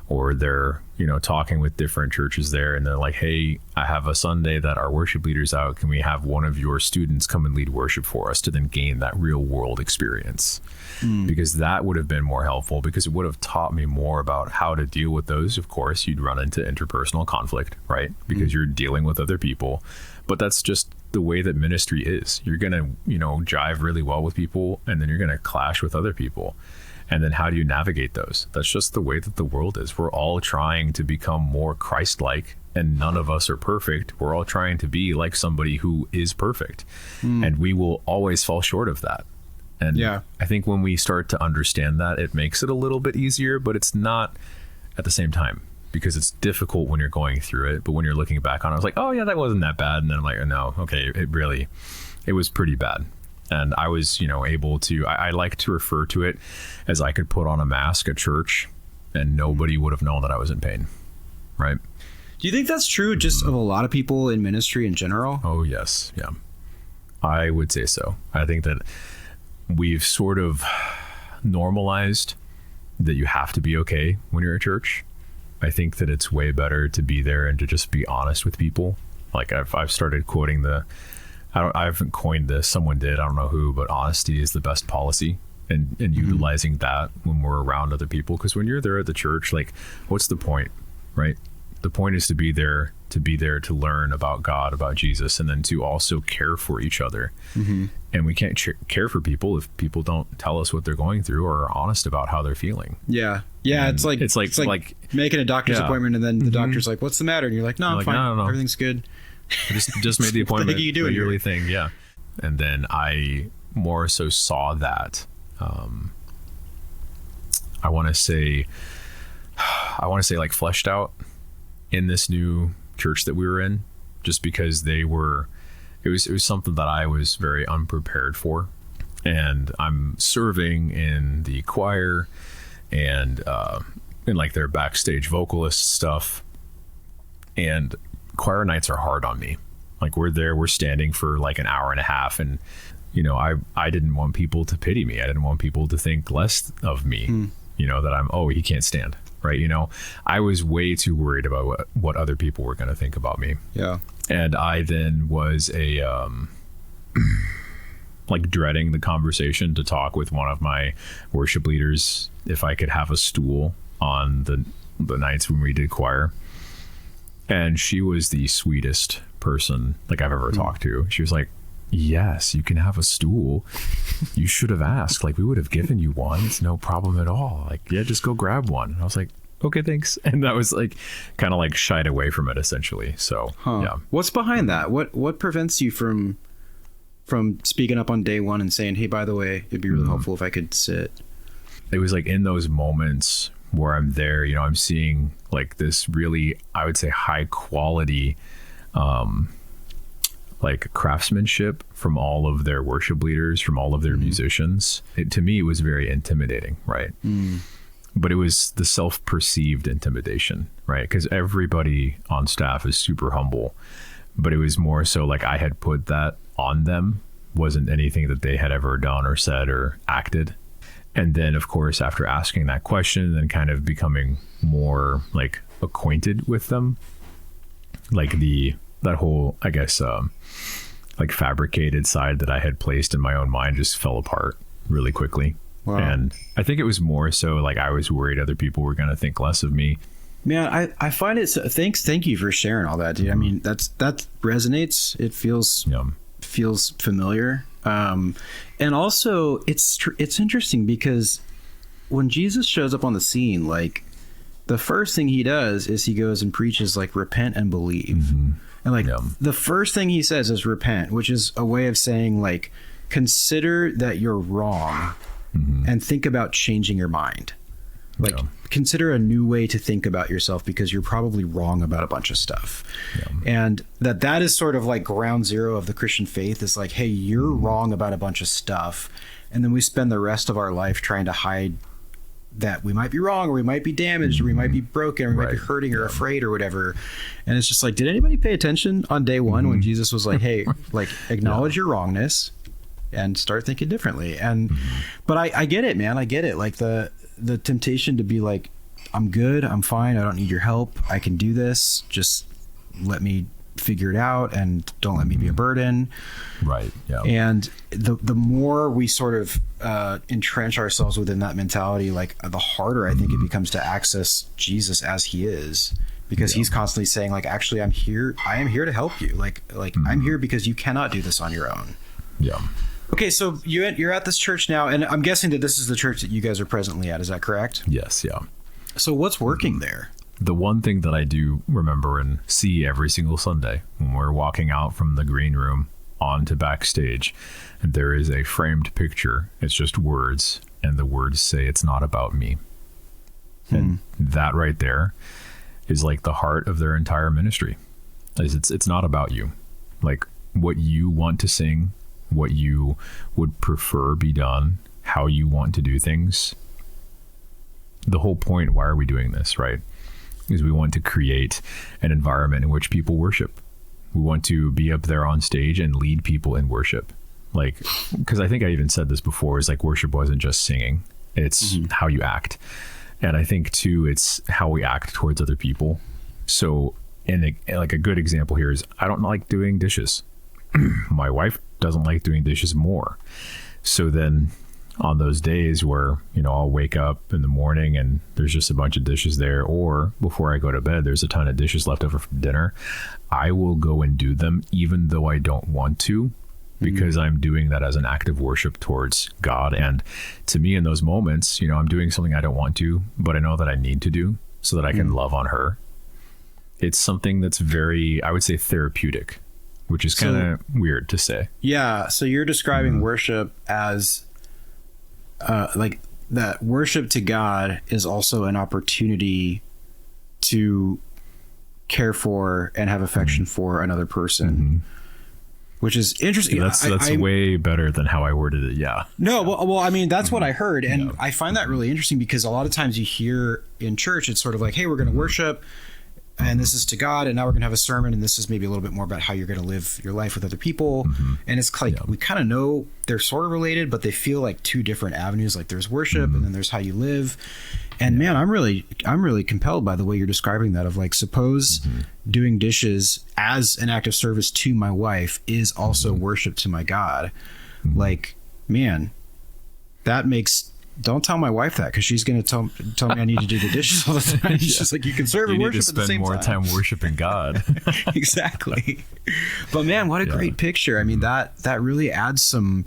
or they're talking with different churches there, and they're like, hey, I have a Sunday that our worship leader's out, can we have one of your students come and lead worship for us, to then gain that real world experience? Because that would have been more helpful, because it would have taught me more about how to deal with those. Of course, you'd run into interpersonal conflict, right? Because you're dealing with other people, but that's just the way that ministry is. You're going to, jive really well with people, and then you're going to clash with other people. And then how do you navigate those? That's just the way that the world is. We're all trying to become more Christ-like, and none of us are perfect. We're all trying to be like somebody who is perfect, and we will always fall short of that. And I think when we start to understand that, it makes it a little bit easier, but it's not at the same time, because it's difficult when you're going through it. But when you're looking back on it, I was like, oh yeah, that wasn't that bad. And then I'm like, no, okay, it was pretty bad. And I was, able to, I like to refer to it as I could put on a mask at church and nobody would have known that I was in pain. Right. Do you think that's true just of a lot of people in ministry in general? Oh, yes. Yeah. I would say so. I think that we've sort of normalized that you have to be okay when you're at church. I think that it's way better to be there and to just be honest with people. Like I've started quoting I haven't coined this, someone did, I don't know who, but honesty is the best policy, and utilizing that when we're around other people. Because when you're there at the church, like, what's the point, right? The point is to be there to learn about God, about Jesus, and then to also care for each other. And we can't care for people if people don't tell us what they're going through or are honest about how they're feeling. Yeah. It's like making a doctor's appointment, and then the doctor's like, what's the matter? And you're like, no, I'm fine. No. Everything's good. I just made the appointment. What are you doing yearly here? Thing, yeah. And then I more so saw that. I want to say like fleshed out in this new church that we were in, just because it was something that I was very unprepared for. And I'm serving in the choir and in like their backstage vocalist stuff, and choir nights are hard on me. Like we're standing for like an hour and a half, and I didn't want people to pity me. I didn't want people to think less of me, that he can't stand, right? I was way too worried about what other people were going to think about me. Yeah. And I then was like dreading the conversation to talk with one of my worship leaders if I could have a stool on the nights when we did choir. And she was the sweetest person like I've ever talked to. She was like, yes, you can have a stool. You should have asked. Like, we would have given you one. It's no problem at all. Like, yeah, just go grab one. And I was like, okay, thanks. And that was like kind of like shied away from it essentially. So yeah. What's behind that? What prevents you from speaking up on day one and saying, hey, by the way, it'd be really helpful if I could sit? It was like in those moments where I'm there, you know, I'm seeing like this really, I would say, high quality like craftsmanship from all of their worship leaders, from all of their musicians. To me, it was very intimidating, right? But it was the self-perceived intimidation, right? Because everybody on staff is super humble, but it was more so like I had put that on them. Wasn't anything that they had ever done or said or acted. And then, of course, after asking that question and kind of becoming more like acquainted with them, like that whole, I guess, like fabricated side that I had placed in my own mind just fell apart really quickly. Wow. And I think it was more so like I was worried other people were going to think less of me. Man, I find it. Thank you for sharing all that, dude. I mean, that resonates. It feels familiar. And also it's interesting because when Jesus shows up on the scene, like the first thing he does is he goes and preaches like repent and believe. And like the first thing he says is repent, which is a way of saying like consider that you're wrong and think about changing your mind. Like consider a new way to think about yourself because you're probably wrong about a bunch of stuff. And that is sort of like ground zero of the Christian faith is like, hey, you're wrong about a bunch of stuff. And then we spend the rest of our life trying to hide that we might be wrong or we might be damaged or we might be broken or we might be hurting or afraid or whatever. And it's just like, did anybody pay attention on day one when Jesus was like, hey, like acknowledge your wrongness and start thinking differently? And but I get it, man. I get it. Like the temptation to be like, I'm good, I'm fine, I don't need your help, I can do this, just let me figure it out and don't let me be a burden. Right. Yeah. And the more we sort of entrench ourselves within that mentality, like the harder I think it becomes to access Jesus as he is, because he's constantly saying like, actually, I am here to help you. Like I'm here because you cannot do this on your own. Yeah. Okay, so you're at this church now, and I'm guessing that this is the church that you guys are presently at. Is that correct? Yes. Yeah. So what's working there? The one thing that I do remember and see every single Sunday when we're walking out from the green room onto backstage, there is a framed picture. It's just words, and the words say, "It's not about me." And that right there is like the heart of their entire ministry. It's not about you. Like what you want to sing, what you would prefer be done, how you want to do things. The whole point, why are we doing this, right? Is we want to create an environment in which people worship. We want to be up there on stage and lead people in worship. Like, because I think I even said this before, is like worship wasn't just singing, it's how you act. And I think too, it's how we act towards other people. So like a good example here is I don't like doing dishes. My wife doesn't like doing dishes more. So then on those days where, you know, I'll wake up in the morning and there's just a bunch of dishes there, or before I go to bed, there's a ton of dishes left over from dinner, I will go and do them even though I don't want to, because I'm doing that as an act of worship towards God. And to me in those moments, you know, I'm doing something I don't want to, but I know that I need to do so that I can love on her. It's something that's very, I would say, therapeutic, which is kind of weird to say. Yeah. So you're describing worship as like that worship to God is also an opportunity to care for and have affection for another person, which is interesting. That's way better than how I worded it. Yeah. No, well, I mean, that's what I heard. And I find that really interesting because a lot of times you hear in church, it's sort of like, hey, we're going to worship and this is to God, and now we're going to have a sermon, and this is maybe a little bit more about how you're going to live your life with other people. And it's like, we kind of know they're sort of related, but they feel like two different avenues. Like there's worship and then there's how you live. And man, I'm really compelled by the way you're describing that, of like, suppose doing dishes as an act of service to my wife is also worship to my God. Like, man, that makes don't tell my wife that, because she's going to tell me I need to do the dishes all the time. She's like, you can serve and worship at the same time. You need to spend more time worshiping God. Exactly. But man, what a great picture. I mean, that really adds some,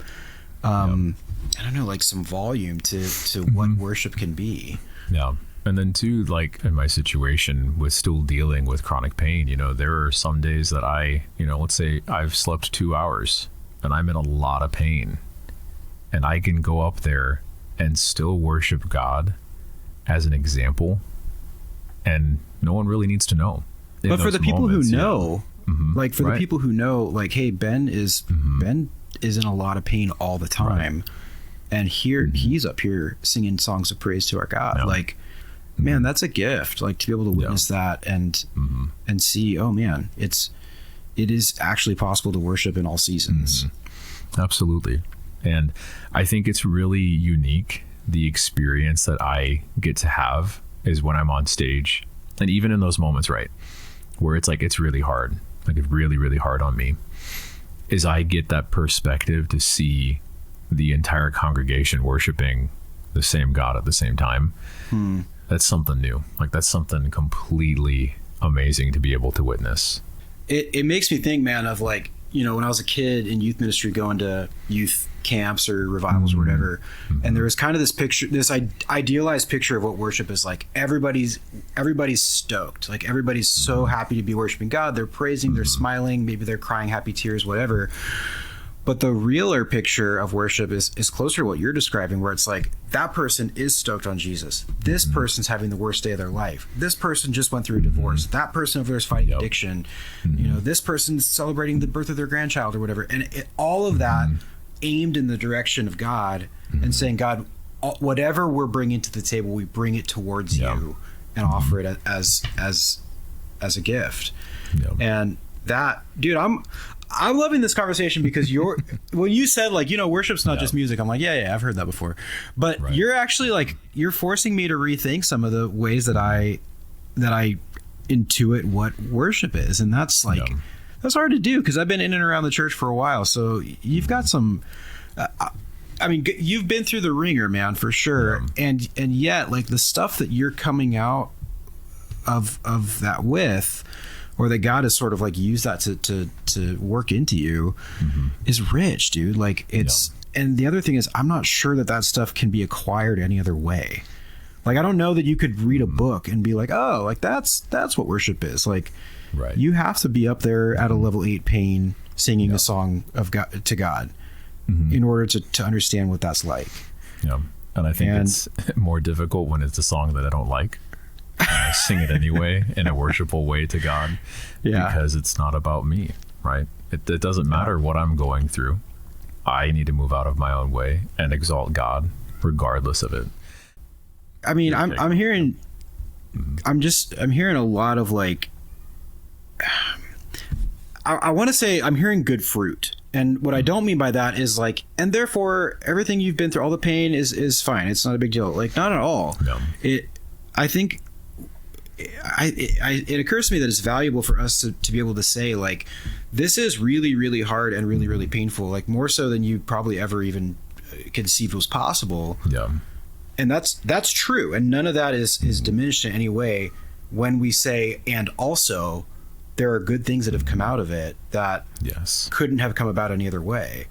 I don't know, like some volume to what worship can be. Yeah. And then too, like in my situation with still dealing with chronic pain, there are some days that let's say I've slept 2 hours and I'm in a lot of pain, and I can go up there and still worship God as an example, and no one really needs to know. But for the people who know, like for the people who know, like, hey, Ben is in a lot of pain all the time, and he's up here singing songs of praise to our God. Like, man, that's a gift. Like, to be able to witness that and see, oh man, it is actually possible to worship in all seasons. Absolutely. And I think it's really unique. The experience that I get to have is when I'm on stage, and even in those moments, right, where it's like, it's really hard, like it's really, really hard on me, is I get that perspective to see the entire congregation worshiping the same God at the same time. That's something new. Like, that's something completely amazing to be able to witness. It makes me think, man, of like, when I was a kid in youth ministry, going to youth camps or revivals or whatever, and there was kind of this picture, this idealized picture of what worship is like. Everybody's stoked, like everybody's so happy to be worshiping God. They're praising, they're smiling, maybe they're crying happy tears, whatever. But the realer picture of worship is closer to what you're describing, where it's like, that person is stoked on Jesus. This person's having the worst day of their life. This person just went through a divorce. That person over there is fighting addiction. This person's celebrating the birth of their grandchild or whatever. And all of that aimed in the direction of God, and saying, God, whatever we're bringing to the table, we bring it towards you and offer it as a gift. And that, dude, I'm loving this conversation, because when you said, like, worship's not just music, I'm like, yeah, I've heard that before. But you're actually like, you're forcing me to rethink some of the ways that I intuit what worship is. And that's like, that's hard to do, because I've been in and around the church for a while. So you've got some, I mean, you've been through the ringer, man, for sure. And yet, like, the stuff that you're coming out of that with, or that God has sort of like used that to work into you, is rich, dude. Like, it's, and the other thing is, I'm not sure that stuff can be acquired any other way. Like, I don't know that you could read a book and be like, oh, like that's what worship is. Like, you have to be up there at a level 8 pain, singing a song of God to God, in order to understand what that's like. And I think it's more difficult when it's a song that I don't like. I sing it anyway in a worshipful way to God, because it's not about me, right? It doesn't matter what I'm going through. I need to move out of my own way and exalt God regardless of it. I mean, I'm hearing a lot of like, I want to say I'm hearing good fruit. And what I don't mean by that is like, and therefore everything you've been through, all the pain is fine. It's not a big deal. Like, not at all. I think it occurs to me that it's valuable for us to be able to say, like, this is really, really hard and really, really painful, like more so than you probably ever even conceived was possible. And that's true. And none of that is diminished in any way when we say, and also there are good things that have come out of it that couldn't have come about any other way.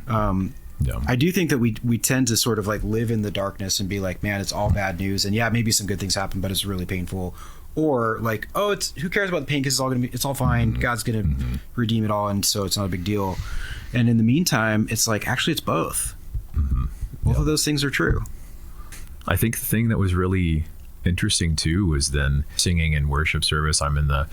I do think that we tend to sort of like live in the darkness and be like, man, it's all bad news. And maybe some good things happen, but it's really painful. Or like, oh, who cares about the pain? Because it's all fine. God's going to redeem it all. And so it's not a big deal. And in the meantime, it's like, actually it's both. Both of those things are true. I think the thing that was really interesting too was then singing in worship service. I'm in the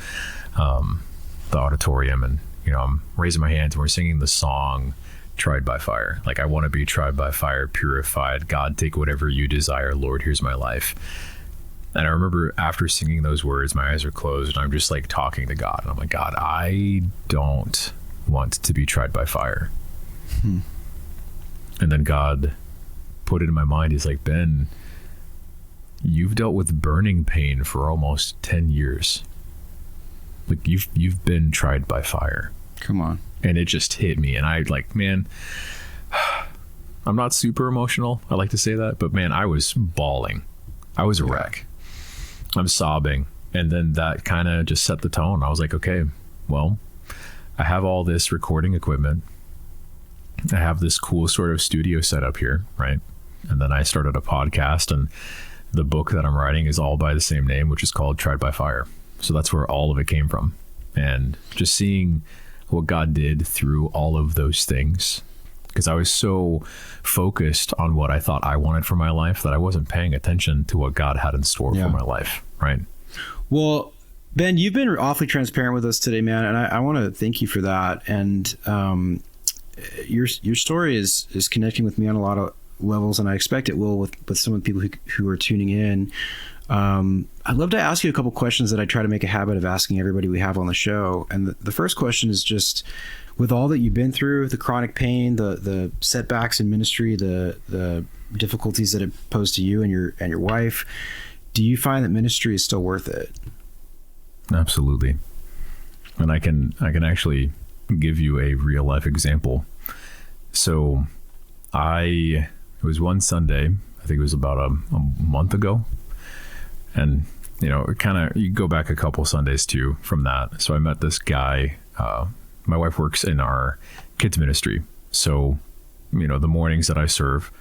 auditorium, and I'm raising my hands and we're singing the song Tried by Fire. Like, I want to be tried by fire, purified. God, take whatever you desire. Lord, here's my life. And I remember after singing those words, my eyes are closed and I'm just like talking to God. And I'm like, God, I don't want to be tried by fire. And then God put it in my mind. He's like, Ben, you've dealt with burning pain for almost 10 years. Like, you've been tried by fire. Come on. And it just hit me. And I like, man, I'm not super emotional. I like to say that, but man, I was bawling. I was a wreck. I'm sobbing. And then that kind of just set the tone. I was like, okay, well, I have all this recording equipment. I have this cool sort of studio set up here, right? And then I started a podcast, and the book that I'm writing is all by the same name, which is called Tried by Fire. So that's where all of it came from. And just seeing what God did through all of those things, because I was so focused on what I thought I wanted for my life that I wasn't paying attention to what God had in store for my life, right? Well, Ben, you've been awfully transparent with us today, man, and I want to thank you for that. And your story is connecting with me on a lot of levels, and I expect it will with some of the people who are tuning in. I'd love to ask you a couple questions that I try to make a habit of asking everybody we have on the show. And the first question is just, with all that you've been through, the chronic pain, the setbacks in ministry, the difficulties that it posed to you and your wife, do you find that ministry is still worth it? Absolutely. And I can actually give you a real life example. So it was one Sunday, I think it was about a month ago. And, you go back a couple Sundays too from that. So I met this guy. My wife works in our kids ministry. So, the mornings that I serve,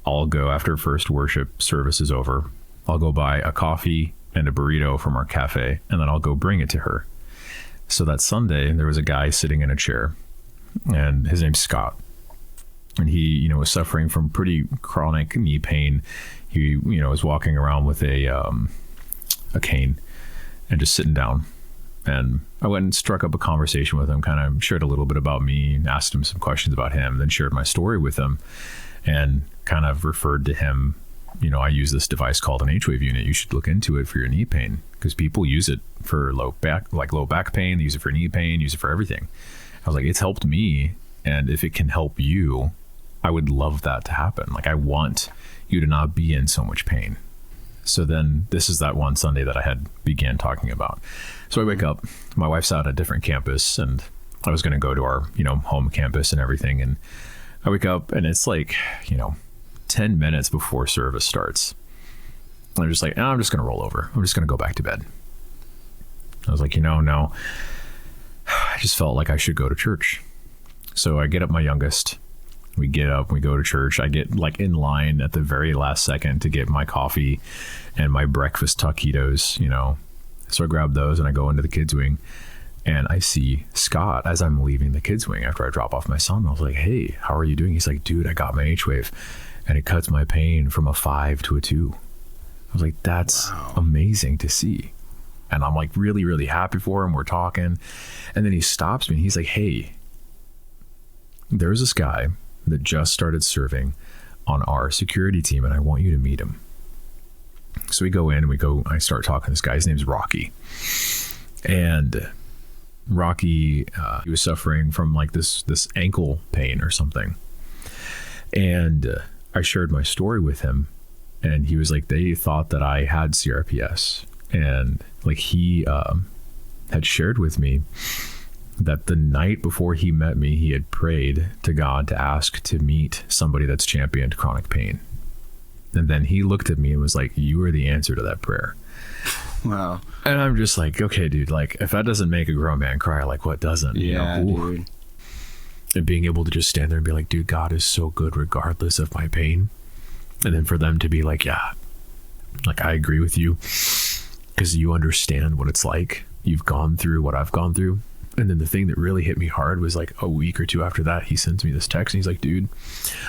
I'll go after first worship service is over. I'll go buy a coffee and a burrito from our cafe, and then I'll go bring it to her. So that Sunday, there was a guy sitting in a chair, and his name's Scott. And he, was suffering from pretty chronic knee pain. He, was walking around with a cane and just sitting down. And I went and struck up a conversation with him, kind of shared a little bit about me, asked him some questions about him, then shared my story with him, and kind of referred to him. I use this device called an H-wave unit. You should look into it for your knee pain, because people use it for low back pain. They use it for knee pain, use it for everything. I was like, it's helped me. And if it can help you, I would love that to happen. Like, I want you to not be in so much pain. So then this is that one Sunday that I had began talking about. So I wake up, my wife's out at a different campus, and I was going to go to our, home campus and everything. And I wake up, and it's like, 10 minutes before service starts. And I'm just like, I'm just going to roll over. I'm just going to go back to bed. I was like, no, I just felt like I should go to church. So I get up my youngest. We get up, we go to church. I get in line at the very last second to get my coffee and my breakfast taquitos, So I grab those and I go into the kids wing, and I see Scott as I'm leaving the kids wing after I drop off my son. I was like, hey, how are you doing? He's like, dude, I got my H-wave and it cuts my pain from a 5 to a 2. I was like, that's amazing to see. And I'm like really, really happy for him. We're talking. And then he stops me and he's like, hey, there's this guy that just started serving on our security team, and I want you to meet him. So we go in and I start talking to this guy. His name's Rocky. And Rocky, he was suffering from this ankle pain or something. And I shared my story with him, and he was like, they thought that I had CRPS. And he had shared with me that the night before he met me, he had prayed to God to ask to meet somebody that's championed chronic pain. And then he looked at me and was like, you are the answer to that prayer. Wow. And I'm just like, okay, dude, if that doesn't make a grown man cry, what doesn't? Yeah, dude. And being able to just stand there and be like, dude, God is so good regardless of my pain. And then for them to be like, yeah, I agree with you, because you understand what it's like. You've gone through what I've gone through. And then the thing that really hit me hard was a week or two after that, he sends me this text and he's like, dude,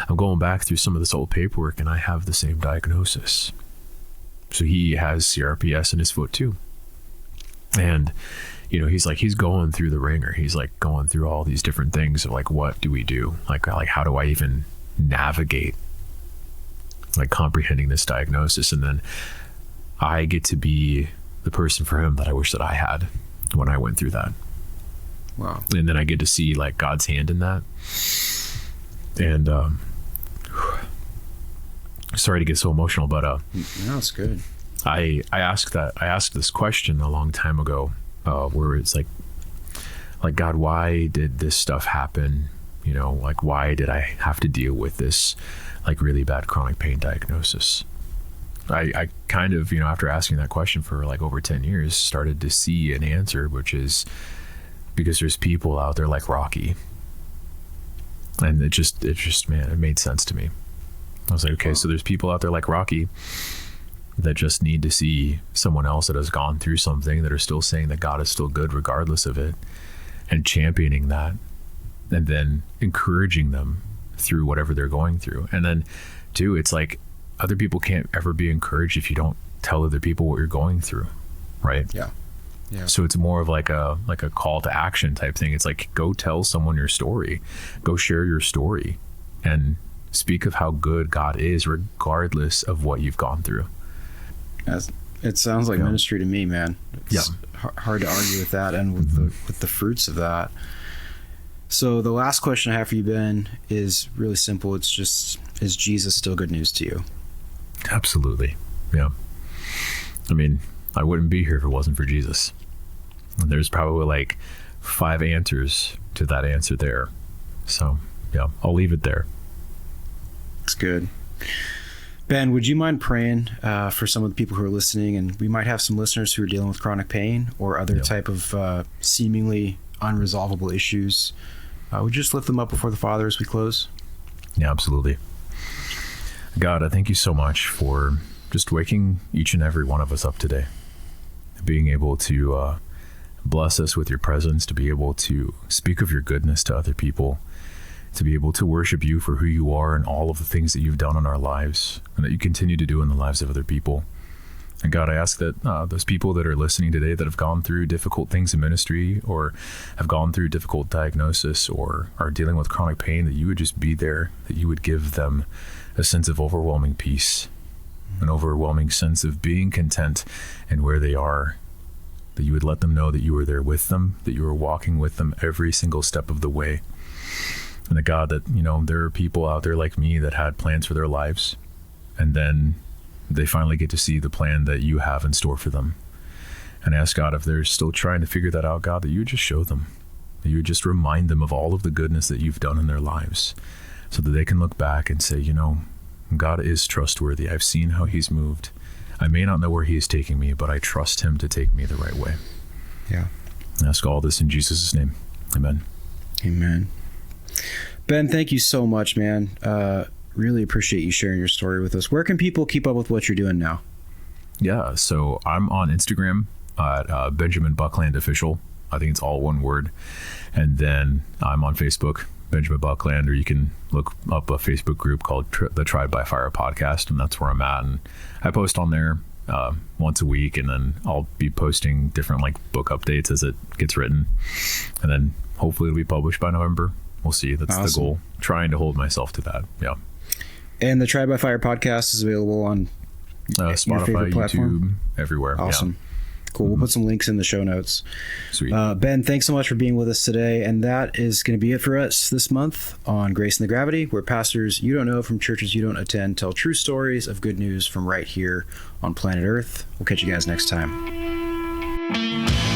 I'm going back through some of this old paperwork and I have the same diagnosis. So he has CRPS in his foot too. And, he's going through the ringer. He's going through all these different things of what do we do? How do I even navigate comprehending this diagnosis? And then I get to be the person for him that I wish that I had when I went through that. Wow. And then I get to see God's hand in that. And sorry to get so emotional, but no, it's good. I asked this question a long time ago, where it's like, God, why did this stuff happen? like, why did I have to deal with this like really bad chronic pain diagnosis? I kind of, after asking that question for like over 10 years, started to see an answer, which is because there's people out there like Rocky. And it just, man, it made sense to me. I was like, okay, so there's people out there like Rocky that just need to see someone else that has gone through something, that are still saying that God is still good regardless of it, and championing that, and then encouraging them through whatever they're going through. And then too, it's like other people can't ever be encouraged if you don't tell other people what you're going through, right? Yeah. So it's more of like a call to action type thing. It's like, go tell someone your story, go share your story, and speak of how good God is regardless of what you've gone through. It sounds like ministry to me, man. It's hard to argue with that, and with the fruits of that. So the last question I have for you, Ben, is really simple. It's just, is Jesus still good news to you? Absolutely. Yeah. I mean, I wouldn't be here if it wasn't for Jesus. And there's probably like 5 answers to that answer there. So yeah, I'll leave it there. That's good. Ben, would you mind praying for some of the people who are listening? And we might have some listeners who are dealing with chronic pain or other type of seemingly unresolvable issues. Would you just lift them up before the Father as we close? Yeah, absolutely. God, I thank you so much for just waking each and every one of us up today, being able to bless us with your presence, to be able to speak of your goodness to other people, to be able to worship you for who you are and all of the things that you've done in our lives and that you continue to do in the lives of other people. And God, I ask that those people that are listening today that have gone through difficult things in ministry or have gone through difficult diagnosis or are dealing with chronic pain, that you would just be there, that you would give them a sense of overwhelming peace, an overwhelming sense of being content in where they are, that you would let them know that you were there with them, that you were walking with them every single step of the way. And that, God, that, there are people out there like me that had plans for their lives, and then they finally get to see the plan that you have in store for them. And ask, God, if they're still trying to figure that out, God, that you would just show them, that you would just remind them of all of the goodness that you've done in their lives, so that they can look back and say, God is trustworthy. I've seen how he's moved. I may not know where he is taking me, but I trust him to take me the right way. Yeah. I ask all this in Jesus' name. Amen. Amen. Ben, thank you so much, man. Really appreciate you sharing your story with us. Where can people keep up with what you're doing now? Yeah, so I'm on Instagram at Benjamin Buckland Official. I think it's all one word. And then I'm on Facebook, Benjamin Buckland, or you can look up a Facebook group called the Tried by Fire podcast, and that's where I'm at. And I post on there once a week, and then I'll be posting different like book updates as it gets written. And then hopefully it'll be published by November. We'll see. That's awesome. The goal. Trying to hold myself to that. Yeah. And the Tried by Fire podcast is available on Spotify, YouTube, everywhere. Awesome. Yeah. Cool. We'll put some links in the show notes. Sweet. Ben, thanks so much for being with us today. And that is going to be it for us this month on Grace and the Gravity, where pastors you don't know from churches you don't attend tell true stories of good news from right here on planet Earth. We'll catch you guys next time.